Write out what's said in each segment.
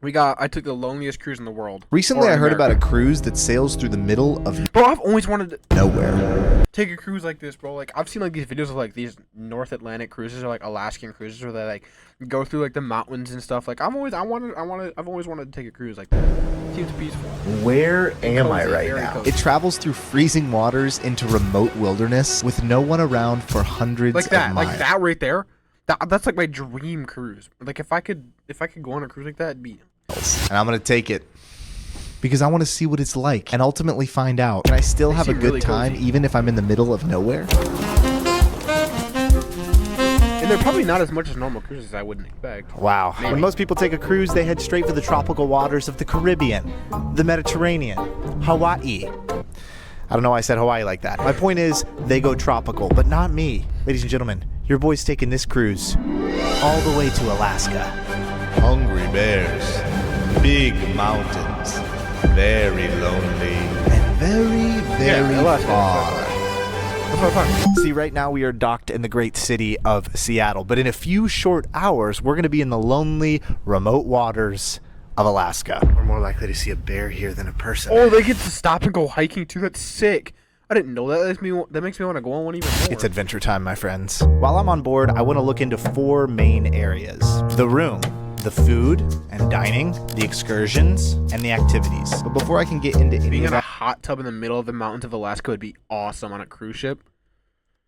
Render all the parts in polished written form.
I took the loneliest cruise in the world. Recently, I heard about a cruise that sails through the middle of Bro, I've always wanted to nowhere. take a cruise like this, bro. Like, I've seen like these videos of like these North Atlantic cruises or like Alaskan cruises where they like go through like the mountains and stuff. Like, I've always wanted to take a cruise like that. Seems peaceful. Where am I Cozy, right very now? cozy. It travels through freezing waters into remote wilderness with no one around for hundreds Like that, of miles. like that right there. That's like my dream cruise. Like if I could go on a cruise like that, it'd be. And I'm gonna take it because I want to see what it's like and ultimately find out. Can I still have a seem good really time cozy. even if I'm in the middle of nowhere? And they're probably not as much as normal cruises I wouldn't expect. Wow. Maybe. When most people take a cruise, they head straight for the tropical waters of the Caribbean, the Mediterranean, Hawaii. I don't know why I said Hawaii like that. My point is, they go tropical, but not me. Ladies and gentlemen, your boy's taking this cruise all the way to Alaska. Hungry bears, big mountains, very lonely. And very far. See, right now we are docked in the great city of Seattle, but in a few short hours, we're going to be in the lonely, remote waters of Alaska. We're more likely to see a bear here than a person. Oh, they get to stop and go hiking too. That's sick. I didn't know that. That makes me want to go on one even more. It's adventure time, my friends. While I'm on board, I want to look into 4 main areas: the room, the food and dining, the excursions, and the activities. But before I can get into any Being of in a hot tub in the middle of the mountains of Alaska would be awesome on a cruise ship.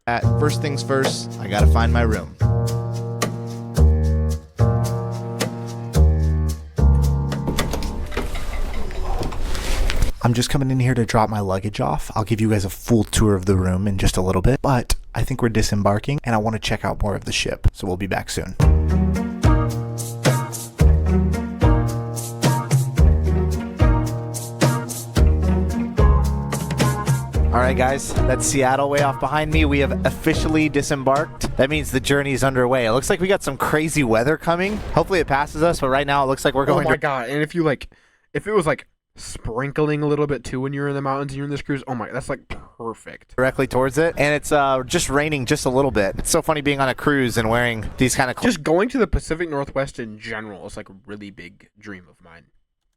that, first things first, I gotta find my room. I'm just coming in here to drop my luggage off. I'll give you guys a full tour of the room in just a little bit, but I think we're disembarking and I want to check out more of the ship. So we'll be back soon. All right, guys, that's Seattle way off behind me. We have officially disembarked. That means the journey is underway. It looks like we got some crazy weather coming. Hopefully it passes us, but right now it looks like we're Oh going my to... god! And if it was like sprinkling a little bit too when you're in the mountains and you're in this cruise, oh my, that's like perfect. directly towards it, and it's just raining just a little bit. It's so funny being on a cruise and wearing these kind of Just going to the Pacific Northwest in general is like a really big dream of mine.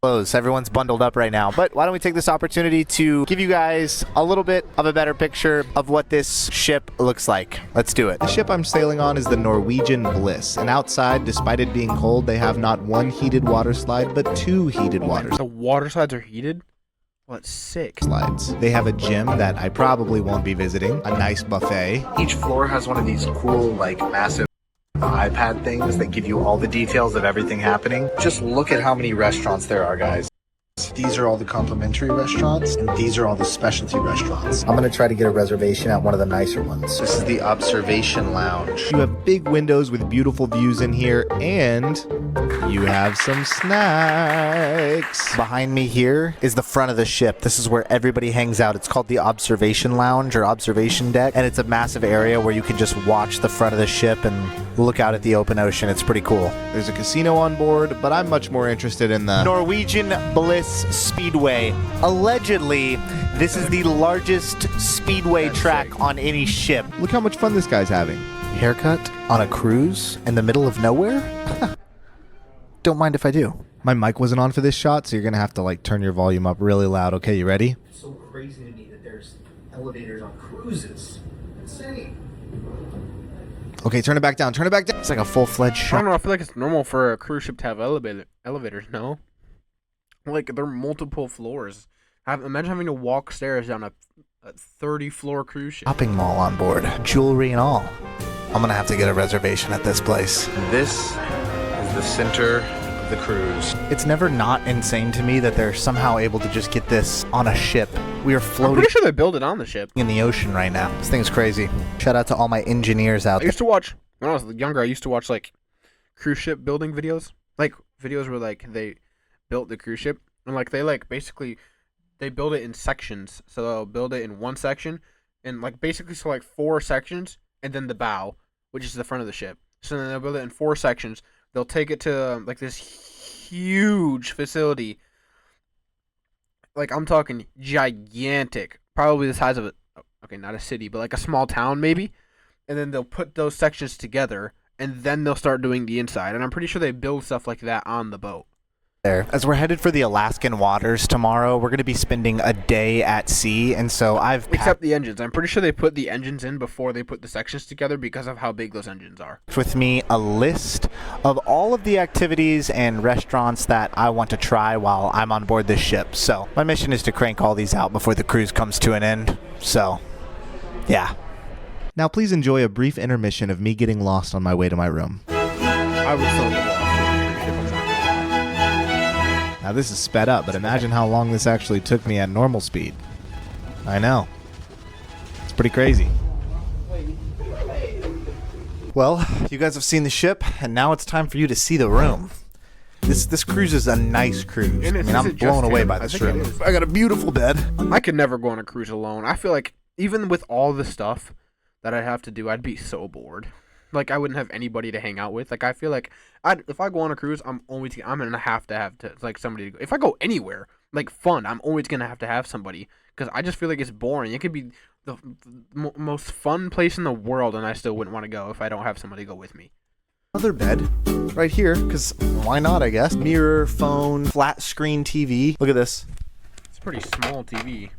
clothes. Everyone's bundled up right now, but why don't we take this opportunity to give you guys a little bit of a better picture of what this ship looks like. Let's do it. The ship I'm sailing on is the Norwegian Bliss, and outside, despite it being cold, they have not one heated water slide, but 2 heated water The water slides are heated? Well, that's sick. slides. They have a gym that I probably won't be visiting, a nice buffet. Each floor has one of these cool, like, massive iPad things that give you all the details of everything happening. Just look at how many restaurants there are, guys. These are all the complimentary restaurants, and these are all the specialty restaurants. I'm gonna try to get a reservation at one of the nicer ones. This is the observation lounge. You have big windows with beautiful views in here, and you have some snacks. Behind me here is the front of the ship. This is where everybody hangs out. It's called the observation lounge or observation deck, and it's a massive area where you can just watch the front of the ship and look out at the open ocean. It's pretty cool. There's a casino on board, but I'm much more interested in the Norwegian Bliss Speedway. Allegedly, this is the largest speedway track on any ship. Look how much fun this guy's having. Haircut on a cruise in the middle of nowhere? Don't mind if I do. My mic wasn't on for this shot, so you're gonna have to like turn your volume up really loud. Okay, you ready? It's so crazy to me that there's elevators on cruises. Insane. Okay, turn it back down. Turn it back down. It's like a full-fledged I shop. don't know. I feel like it's normal for a cruise ship to have elevators. No, like there are multiple floors. Imagine having to walk stairs down a 30-floor cruise ship. Shopping mall on board, jewelry and all. I'm gonna have to get a reservation at this place. This is the center of the cruise. It's never not insane to me that they're somehow able to just get this on a ship. We are I'm floating pretty sure they build it on the ship. in the ocean right now. This thing's crazy. Shout out to all my engineers out I there. used to watch when I was younger. I used to watch like cruise ship building videos, like videos where like they built the cruise ship and like they like basically they build it in sections. So they'll build it in one section and like basically so like 4 sections and then the bow, which is the front of the ship. So then they'll build it in 4 sections. They'll take it to like this huge facility. Like I'm talking gigantic, probably the size of a okay, not a city, but like a small town maybe. And then they'll put those sections together, and then they'll start doing the inside. And I'm pretty sure they build stuff like that on the boat. there. As we're headed for the Alaskan waters tomorrow, we're going to be spending a day at sea, and so I've Except the engines. I'm pretty sure they put the engines in before they put the sections together because of how big those engines are. packed with me a list of all of the activities and restaurants that I want to try while I'm on board this ship. So my mission is to crank all these out before the cruise comes to an end. So, yeah. Now please enjoy a brief intermission of me getting lost on my way to my room. I would still get lost on a cruise ship, I'm not gonna lie. Now this is sped up, but imagine how long this actually took me at normal speed. I know. It's pretty crazy. Well, you guys have seen the ship, and now it's time for you to see the room. This cruise is a nice cruise. And I is mean, I'm it just blown away him? by I this think it room. is. I got a beautiful bed. I could never go on a cruise alone. I feel like even with all the stuff that I'd have to do, I'd be so bored. Like I wouldn't have anybody to hang out with. Like I feel like if I go on a cruise, I'm gonna have to like somebody to go. If I go anywhere like fun, I'm always gonna have to have somebody because I just feel like it's boring. It could be the most fun place in the world, and I still wouldn't want to go if I don't have somebody go with me. Another bed right here, because why not, I guess. Mirror, phone, flat screen TV. Look at this. It's a pretty small TV.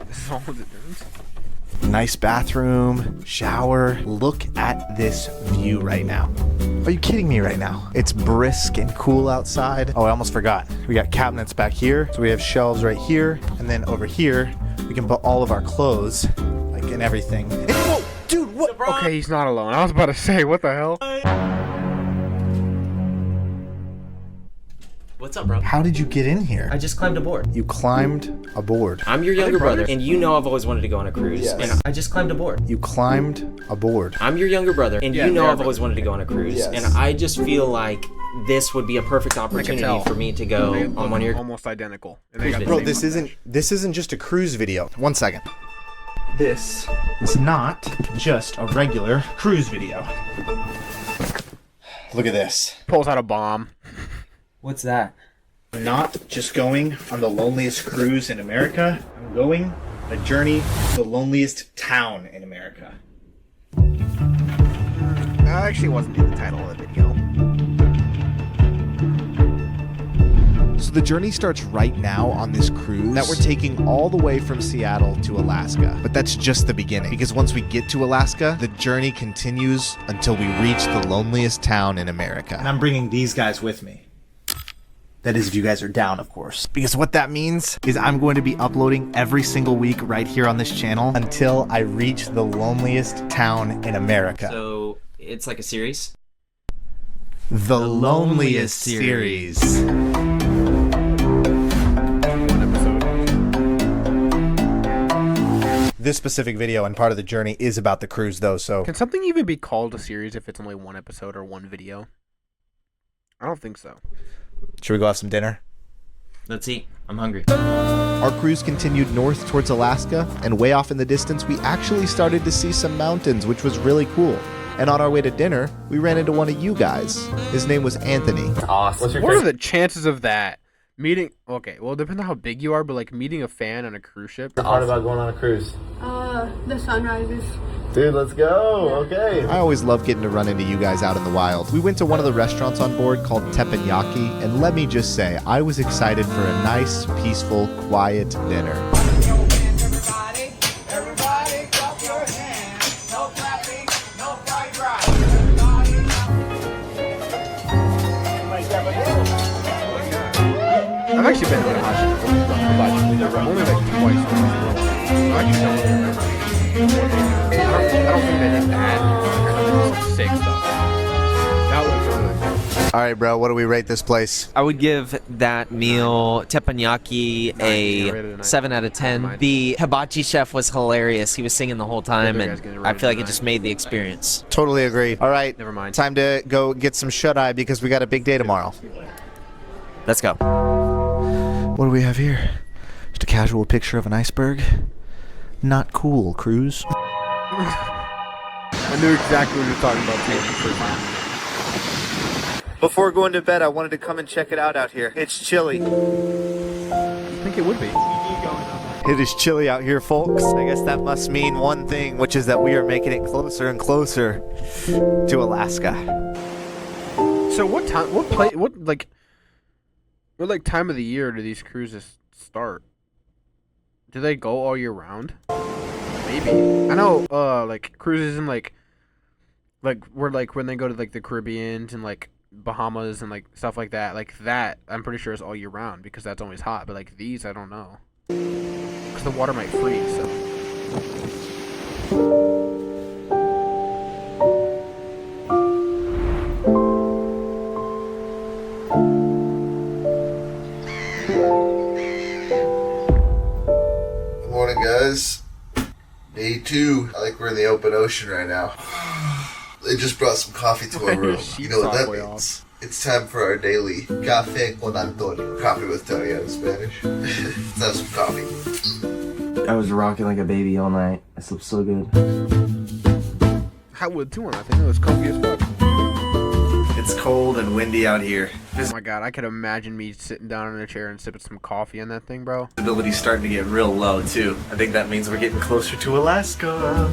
This is all it does. Nice bathroom, shower. Look at this view right now. Are you kidding me right now? It's brisk and cool outside. Oh, I almost forgot. We got cabinets back here. So we have shelves right here. And then over here, we can put all of our clothes, like, and everything. And, whoa, dude, what? Okay, he's not alone. I was about to say, what the hell? What's up, bro? How did you get in here? I just climbed aboard. You climbed aboard. I'm your younger brother, and you know I've always wanted to go on a cruise. Yes. And I just climbed aboard. You climbed aboard. I'm your younger brother, and Yeah, you know they are I've always wanted to go on a cruise. Yes. And I just feel like this would be a perfect opportunity tell. for me to go They on look one of your. almost identical. And they got the Bro, same this isn't just a cruise video. 1 second. This is not just a regular cruise video. Look at this. Pulls out a bomb. What's that? I'm not just going on the loneliest cruise in America. I'm going on a journey to the loneliest town in America. That actually wasn't in the title of the video. So the journey starts right now on this cruise that we're taking all the way from Seattle to Alaska. But that's just the beginning, because once we get to Alaska, the journey continues until we reach the loneliest town in America. And I'm bringing these guys with me. That is if you guys are down, of course. Because what that means is I'm going to be uploading every single week right here on this channel until I reach the loneliest town in America. So it's like a series? The Loneliest series. One episode. This specific video and part of the journey is about the cruise, though, so... Can something even be called a series if it's only one episode or one video? I don't think so. Should we go have some dinner? Let's eat. I'm hungry. Our cruise continued north towards Alaska, and way off in the distance, we actually started to see some mountains, which was really cool. And on our way to dinner, we ran into one of you guys. His name was Anthony. Awesome. What are the chances of that? Meeting, okay, well, it depends on how big you are, but like meeting a fan on a cruise ship. Part about going on a cruise. The sunrises. Dude, let's go. Okay. I always love getting to run into you guys out in the wild. We went to one of the restaurants on board called Teppanyaki, and let me just say, I was excited for a nice, peaceful, quiet dinner. I've actually been to Hibachi, but only like twice. I actually don't remember. I don't think they did that. Sick stuff. That was good. All right, bro, what do we rate this place? I would give that meal teppanyaki I rated it a a nine. 7 out of 10. Mine. The hibachi chef was hilarious. He was singing the whole time, other and guy's gonna I rate feel it like a it just nine. made the experience. Totally agree. All right, Never mind. time to go get some shut-eye because we got a big day tomorrow. Let's go. What do we have here? Just a casual picture of an iceberg? Not cool, cruise. I knew exactly what you were talking about too. the first time. Before going to bed, I wanted to come and check it out here. It's chilly. I think it would be. It is chilly out here, folks. I guess that must mean one thing, which is that we are making it closer and closer to Alaska. So what time? What time of the year do these cruises start? Do they go all year round? Maybe. I know. Like cruises in like where like when they go to like the Caribbeans and like Bahamas and like stuff like that. Like that, I'm pretty sure is all year round because that's always hot. But like these, I don't know. Because the water might freeze. So. Good morning, guys. Day 2. I think we're in the open ocean right now. They just brought some coffee to our room. You know what that means? It's time for our daily café con Antonio. Coffee with Tony in Spanish. Let's have some coffee. I was rocking like a baby all night. I slept so good. I would too. I think it was comfy as fuck. It's cold and windy out here. Oh my god, I could imagine me sitting down in a chair and sipping some coffee in that thing, bro. Visibility's starting to get real low too. I think that means we're getting closer to Alaska.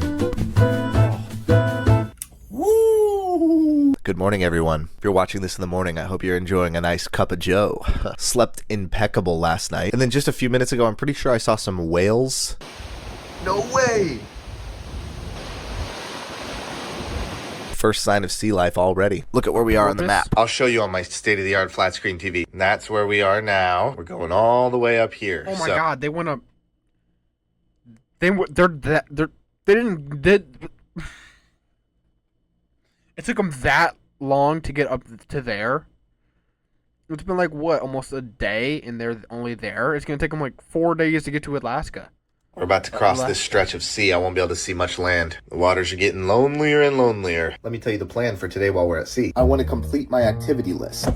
Woo! Good morning, everyone. If you're watching this in the morning, I hope you're enjoying a nice cup of joe. Slept impeccable last night. And then just a few minutes ago, I'm pretty sure I saw some whales. No way! First sign of sea life already. Look at where we are on the map. I'll show you on my state-of-the-art flat screen TV. And that's where we are now. We're going all the way up here. Oh my god, they went up. They didn't. It took them that long to get up to there. It's been like what, almost a day, and they're only there. It's gonna take them like 4 days to get to Alaska. We're about to cross this stretch of sea. I won't be able to see much land. The waters are getting lonelier and lonelier. Let me tell you the plan for today while we're at sea. I want to complete my activity list.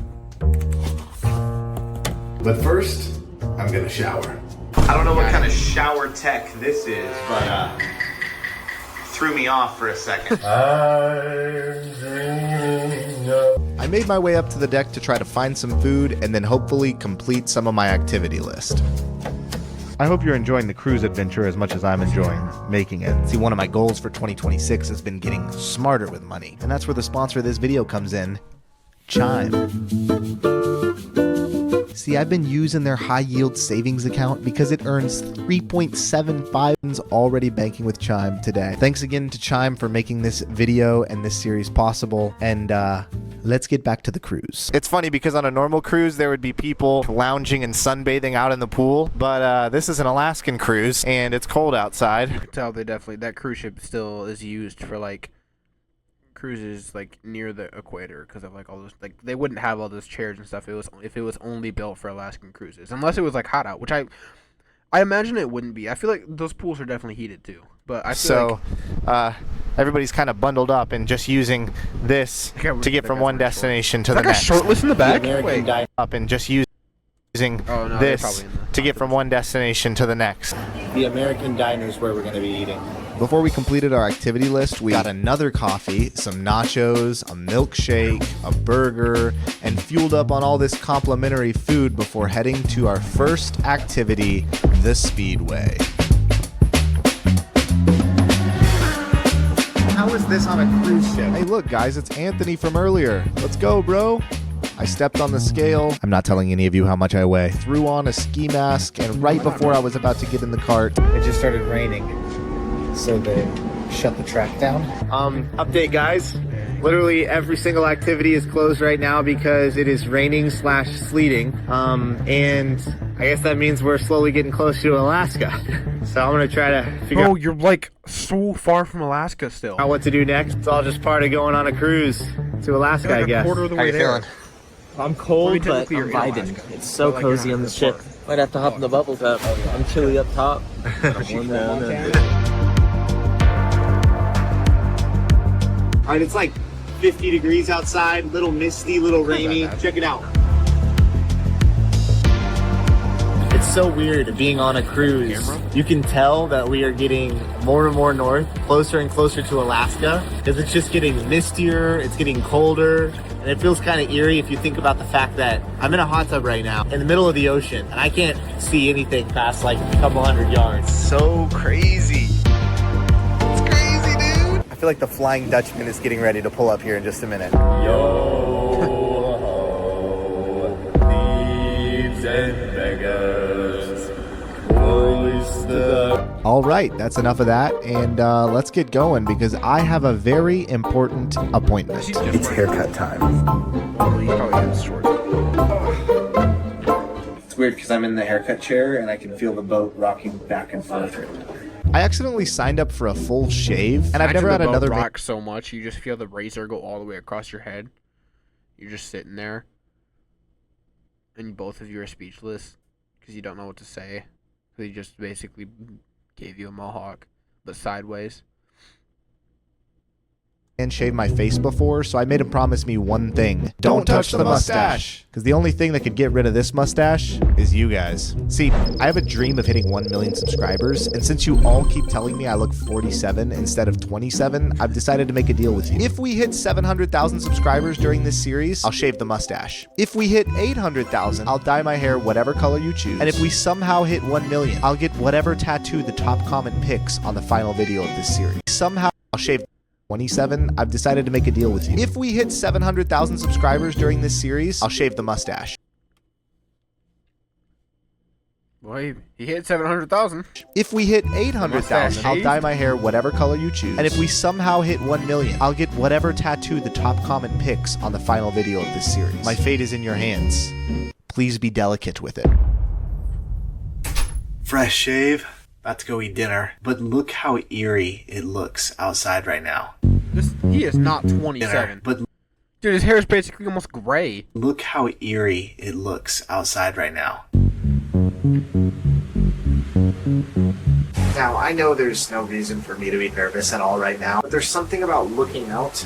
But first, I'm gonna shower. I don't know what kind of shower tech this is, but threw me off for a second. I made my way up to the deck to try to find some food and then hopefully complete some of my activity list. I hope you're enjoying the cruise adventure as much as I'm enjoying making it. See, one of my goals for 2026 has been getting smarter with money. And that's where the sponsor of this video comes in, Chime. See, I've been using their high-yield savings account because it earns 3.75 already banking with Chime today. Thanks again to Chime for making this video and this series possible. And let's get back to the cruise. It's funny because on a normal cruise, there would be people lounging and sunbathing out in the pool. But this is an Alaskan cruise, and it's cold outside. You can tell they definitely, that cruise ship still is used for, like, cruises like near the equator because of like all those, like they wouldn't have all those chairs and stuff if it was only built for Alaskan cruises, unless it was like hot out, which I imagine it wouldn't be. I feel like those pools are definitely heated too, but I feel like everybody's kind of bundled up and just using this to get from one destination to the next. Shortless in the back. Up and just using this to get from one destination to the next. The American diner is where we're going to be eating. Before we completed our activity list, we got another coffee, some nachos, a milkshake, a burger, and fueled up on all this complimentary food before heading to our first activity, the Speedway. How is this on a cruise ship? Hey, look, guys, it's Anthony from earlier. Let's go, bro. I stepped on the scale. I'm not telling any of you how much I weigh. Threw on a ski mask, and right before I was about to get in the cart, It just started raining, so they shut the track down. Update, guys. Literally every single activity is closed right now because it is raining / sleeting. And I guess that means we're slowly getting close to Alaska. So I'm gonna try to figure out you're like so far from Alaska still. what to do next. It's all just part of going on a cruise to Alaska, I guess. Quarter of the way there. Feeling? I'm cold, but I'm technically you're in vibing. Alaska. It's so But, like, cozy you're on not the ship. Might have to hop in the bubble tub. I'm chilly up top. I'm warm down. All right, it's like 50 degrees outside, little misty, little rainy. Check it out. It's so weird being on a cruise. You can tell that we are getting more and more north, closer and closer to Alaska, because it's just getting mistier, it's getting colder, and it feels kind of eerie if you think about the fact that I'm in a hot tub right now in the middle of the ocean, and I can't see anything past like a couple hundred yards. So crazy. It's crazy, dude. I feel like the Flying Dutchman is getting ready to pull up here in just a minute. Yo, right, that's enough of that, and let's get going because I have a very important appointment. It's haircut time. It's weird because I'm in the haircut chair and I can feel the boat rocking back and forth right now. I accidentally signed up for a full shave, and I've never had another rock so much you just feel the razor go all the way across your head. You're just sitting there, and both of you are speechless because you don't know what to say. So he just basically gave you a mohawk, but sideways. And shave my face before, so I made him promise me one thing. Don't touch the mustache. Because the only thing that could get rid of this mustache is you guys. See, I have a dream of hitting 1 million subscribers, and since you all keep telling me I look 47 instead of 27, I've decided to make a deal with you. If we hit 700,000 subscribers during this series, I'll shave the mustache. If we hit 800,000, I'll dye my hair whatever color you choose. And if we somehow hit 1 million, I'll get whatever tattoo the top comment picks on the final video of this series. Somehow, I'll shave 27, I've decided to make a deal with you. If we hit 700,000 subscribers during this series, I'll shave the mustache. Well, he hit 700,000. If we hit 800,000, I'll dye my hair whatever color you choose. And if we somehow hit 1 million, I'll get whatever tattoo the top comment picks on the final video of this series. My fate is in your hands. Please be delicate with it. Fresh shave. About to go eat dinner. But look how eerie it looks outside right now. He is not 27. But dude, his hair is basically almost gray. look how eerie it looks outside right now. Now, I know there's no reason for me to be nervous at all right now, but there's something about looking out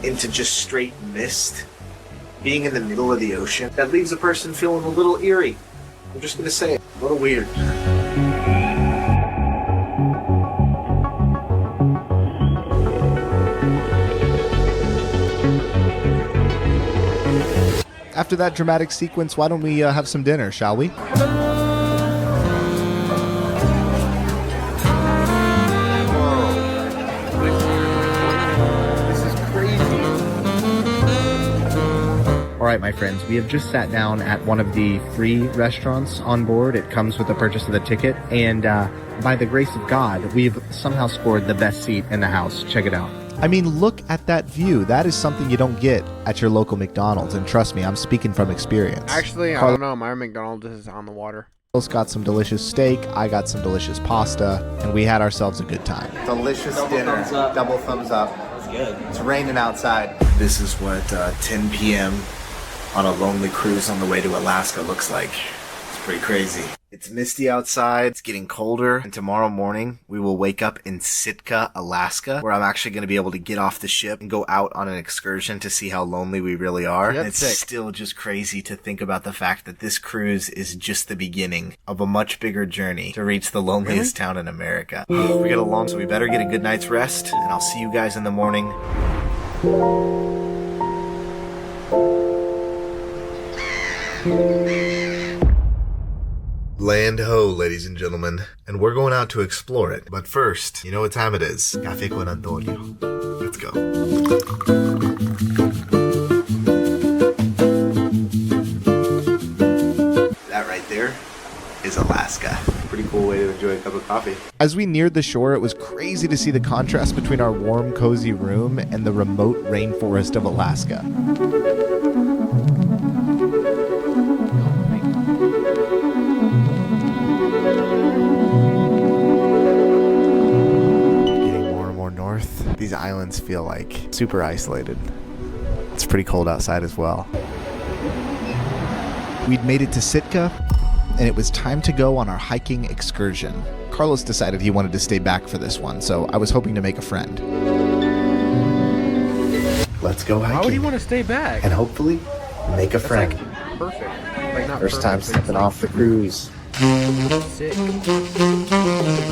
into just straight mist, being in the middle of the ocean, that leaves a person feeling a little eerie. I'm just gonna say it, a little weird. After that dramatic sequence, why don't we have some dinner, shall we? All right, my friends, we have just sat down at one of the free restaurants on board. It comes with the purchase of the ticket, and by the grace of God, we've somehow scored the best seat in the house. Check it out. I mean, look at that view. That is something you don't get at your local McDonald's, and trust me, I'm speaking from experience. Actually, I don't know. My McDonald's is on the water. Carlos got some delicious steak, I got some delicious pasta, and we had ourselves a good time. Delicious dinner. Double thumbs up. That's good. It's raining outside. This is what 10 p.m. on a lonely cruise on the way to Alaska looks like. It's pretty crazy. It's misty outside, it's getting colder, and tomorrow morning we will wake up in Sitka, Alaska, where I'm actually going to be able to get off the ship and go out on an excursion to see how lonely we really are. Yep, and it's still just crazy to think about the fact that this cruise is just the beginning of a much bigger journey to reach the loneliest town in America. We get along, so we better get a good night's rest, and I'll see you guys in the morning. Land ho, ladies and gentlemen, and we're going out to explore it. But first, you know what time it is. Café con Antonio. Let's go. That right there is Alaska. Pretty cool way to enjoy a cup of coffee. As we neared the shore, it was crazy to see the contrast between our warm, cozy room and the remote rainforest of Alaska. These islands feel like super isolated. It's pretty cold outside as well. We'd made it to Sitka, and it was time to go on our hiking excursion. Carlos decided he wanted to stay back for this one, so I was hoping to make a friend. Let's go hiking. Why would you want to stay back? And hopefully make a friend. Like perfect. Like not First perfect, time but stepping off the cruise. sick. You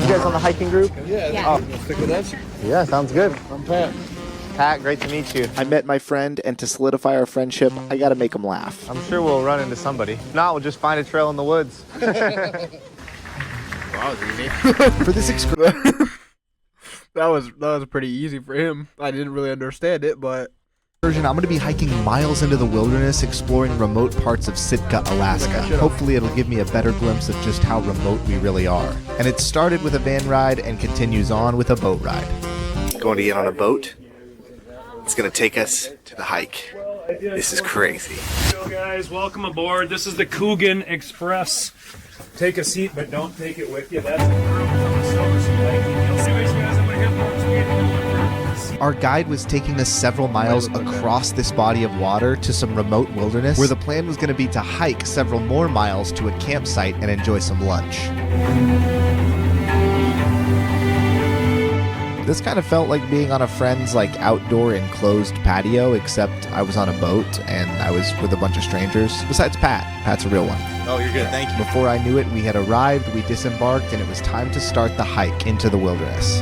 guys on the hiking group? Yeah. Stick with us. Yeah, sounds good. I'm Pat. Pat, great to meet you. I met my friend, and to solidify our friendship, I gotta make him laugh. I'm sure we'll run into somebody. If not, we'll just find a trail in the woods. That was easy. For this excursion, that was pretty easy for him. I didn't really understand it, but I'm going to be hiking miles into the wilderness, exploring remote parts of Sitka, Alaska. Hopefully it'll give me a better glimpse of just how remote we really are. And it started with a van ride and continues on with a boat ride. Going to get on a boat. It's going to take us to the hike. This is crazy. Hello guys, welcome aboard. This is the Coogan Express. Take a seat, but don't take it with you. That's the crew from the Silver Sea hiking. Anyways, guys, I'm going to hit more speed. Our guide was taking us several miles across this body of water to some remote wilderness where the plan was going to be to hike several more miles to a campsite and enjoy some lunch. This kind of felt like being on a friend's outdoor enclosed patio, except I was on a boat and I was with a bunch of strangers. Besides Pat. Pat's a real one. Oh, you're good. Thank you. Before I knew it, we had arrived, we disembarked, and it was time to start the hike into the wilderness.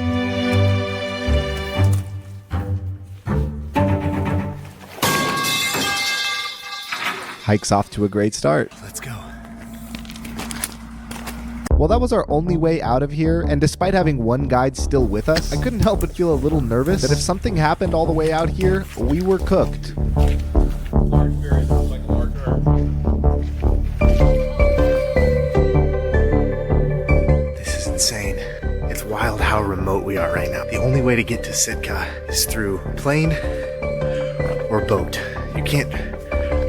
Hike's off to a great start. Let's go. Well, that was our only way out of here, and despite having one guide still with us, I couldn't help but feel a little nervous that if something happened all the way out here, we were cooked. This is insane. It's wild how remote we are right now. The only way to get to Sitka is through plane or boat. You can't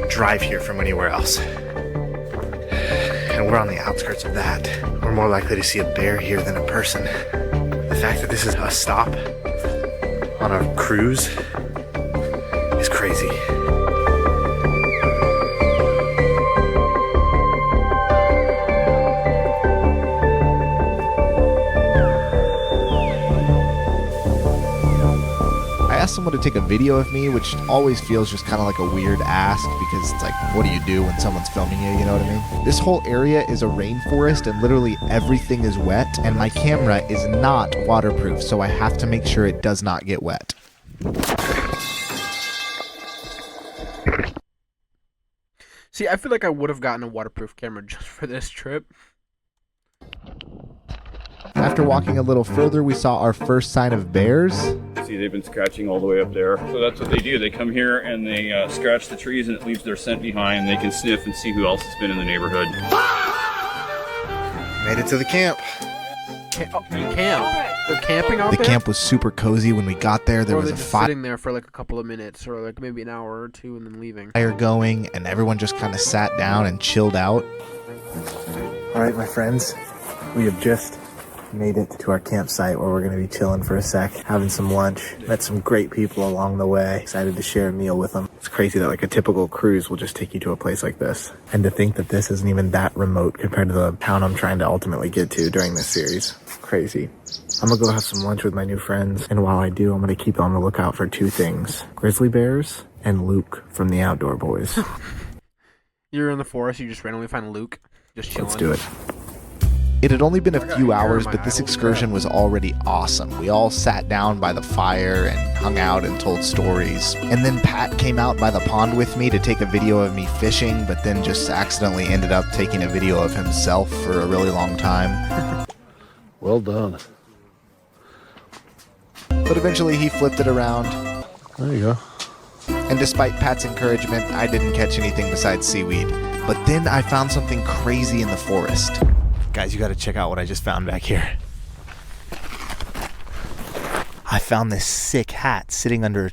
drive here from anywhere else. And we're on the outskirts of that. We're more likely to see a bear here than a person. The fact that this is a stop on a cruise is crazy. I asked someone to take a video of me, which always feels just kind of like a weird ask because it's like, what do you do when someone's filming you, you know what I mean? This whole area is a rainforest and literally everything is wet, and my camera is not waterproof, so I have to make sure it does not get wet. See, I feel like I would have gotten a waterproof camera just for this trip. After walking a little further, we saw our first sign of bears. See, they've been scratching all the way up there. So that's what they do. They come here and they scratch the trees and it leaves their scent behind. They can sniff and see who else has been in the neighborhood. Made it to the camp. Camp? They're camping out The there? camp was super cozy. When we got there, there Or was they're a just fire sitting there for like a couple of minutes or like maybe an hour or two and then leaving. going, and everyone just kind of sat down and chilled out. All right, my friends, we have just made it to our campsite where we're going to be chilling for a sec, having some lunch. Met some great people along the way. Excited to share a meal with them. It's crazy that like a typical cruise will just take you to a place like this. And to think that this isn't even that remote compared to the town I'm trying to ultimately get to during this series. Crazy. I'm going to go have some lunch with my new friends. And while I do, I'm going to keep on the lookout for two things. Grizzly bears and Luke from the Outdoor Boys. You're in the forest, you just randomly find Luke. Just chilling. Let's do it. It had only been a few hours, but this excursion was already awesome. We all sat down by the fire and hung out and told stories. And then Pat came out by the pond with me to take a video of me fishing, but then just accidentally ended up taking a video of himself for a really long time. Well done. But eventually he flipped it around. There you go. And despite Pat's encouragement, I didn't catch anything besides seaweed. But then I found something crazy in the forest. Guys, you got to check out what I just found back here. I found this sick hat sitting under a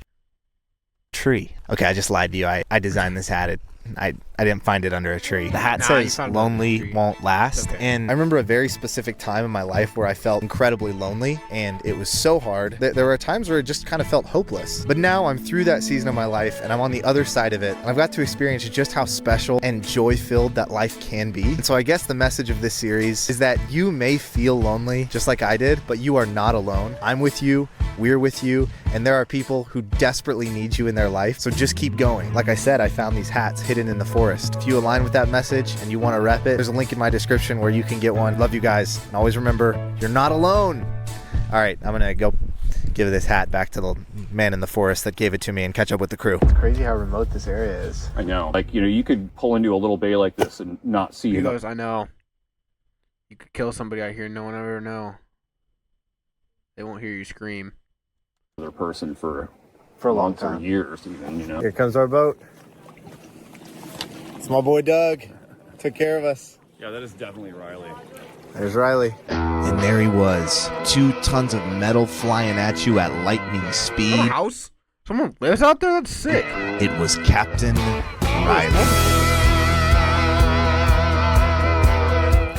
tree. Okay, I just lied to you. I designed this hat. I didn't find it under a tree. The hat says lonely won't last. Okay. And I remember a very specific time in my life where I felt incredibly lonely, and it was so hard. There were times where it just kind of felt hopeless. But now I'm through that season of my life and I'm on the other side of it. And I've got to experience just how special and joy-filled that life can be. And so I guess the message of this series is that you may feel lonely just like I did, but you are not alone. I'm with you, we're with you, and there are people who desperately need you in their life. So just keep going. Like I said, I found these hats hidden in the forest. If you align with that message and you want to rep it, there's a link in my description where you can get one. Love you guys. And always remember, you're not alone. All right, I'm going to go give this hat back to the man in the forest that gave it to me and catch up with the crew. It's crazy how remote this area is. I know. Like, you could pull into a little bay like this and not see He it. goes, I know. You could kill somebody out here, no one will ever know. They won't hear you scream. Other person for For a long time. For years, even, you know. Here comes our boat. It's my boy Doug. Took care of us. Yeah, that is definitely Riley. There's Riley. And there he was, 2 tons of metal flying at you at lightning speed. A house? Someone lives out there? That's sick. It was Captain Riley.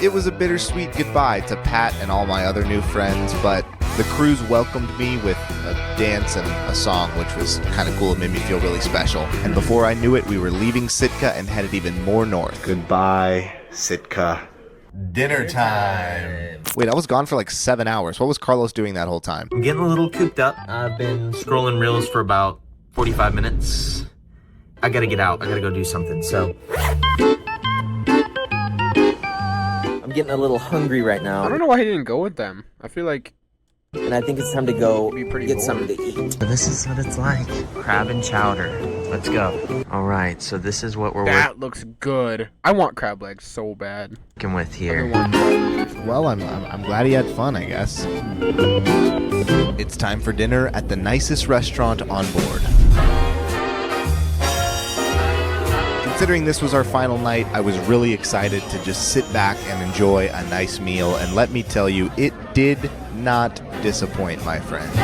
It was a bittersweet goodbye to Pat and all my other new friends, but the cruise welcomed me with a dance and a song, which was kind of cool. It made me feel really special. And before I knew it, we were leaving Sitka and headed even more north. Goodbye, Sitka. Dinner time. Wait, I was gone for like 7 hours. What was Carlos doing that whole time? I'm getting a little cooped up. I've been scrolling reels for about 45 minutes. I gotta get out. I gotta go do something. So I'm getting a little hungry right now. I don't know why he didn't go with them. I feel like... And I think it's time to go Be pretty get bored. something to eat. This is what it's like. Crab and chowder. Let's go. All right, so this is what we're That looks good. I want crab legs so bad. working with here. Well, I'm glad he had fun, I guess. It's time for dinner at the nicest restaurant on board. Considering this was our final night, I was really excited to just sit back and enjoy a nice meal, and let me tell you, it did not disappoint, my friends.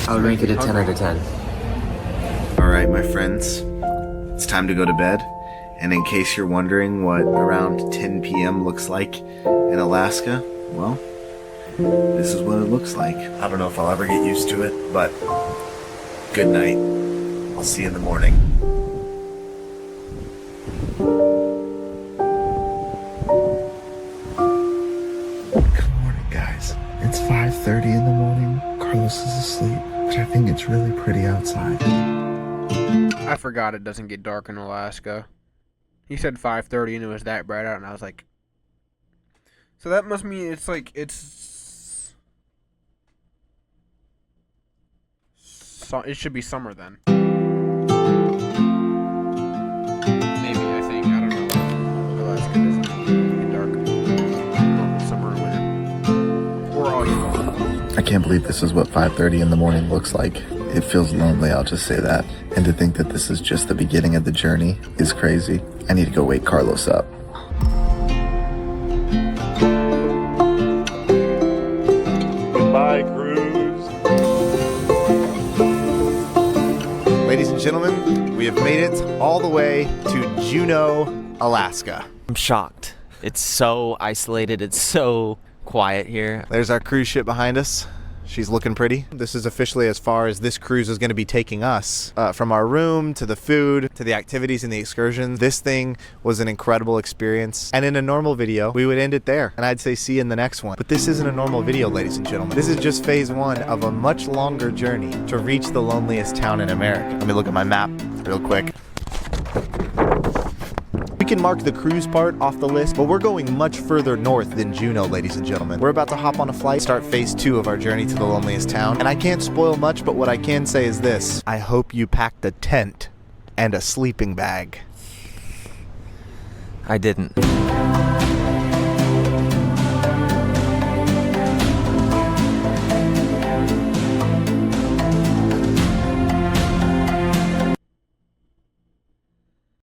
I'll rank it a 10 out of 10. All right, my friends, it's time to go to bed. And in case you're wondering what around 10 p.m. looks like in Alaska, well, this is what it looks like. I don't know if I'll ever get used to it, but good night. I'll see you in the morning. Good morning, guys. It's 5:30 in the morning. Carlos is asleep, but I think it's really pretty outside. I forgot it doesn't get dark in Alaska. He said 5:30 and it was that bright out, and I was like... So that must mean it's like, it's... So, it should be summer then. Maybe, I think. I don't know. Alaska doesn't get dark. Normal summer or winter. Or all year long. I can't believe this is what 5:30 in the morning looks like. It feels lonely, I'll just say that. And to think that this is just the beginning of the journey is crazy. I need to go wake Carlos up. Goodbye, cruise. Ladies and gentlemen, we have made it all the way to Juneau, Alaska. I'm shocked. It's so isolated. It's so quiet here. There's our cruise ship behind us. She's looking pretty. This is officially as far as this cruise is going to be taking us. From our room to the food to the activities and the excursions. This thing was an incredible experience. And in a normal video, we would end it there. And I'd say see you in the next one. But this isn't a normal video, ladies and gentlemen. This is just phase 1 of a much longer journey to reach the loneliest town in America. Let me look at my map real quick. We can mark the cruise part off the list, but we're going much further north than Juneau, ladies and gentlemen. We're about to hop on a flight, start phase 2 of our journey to the loneliest town, and I can't spoil much, but what I can say is this. I hope you packed a tent and a sleeping bag. I didn't.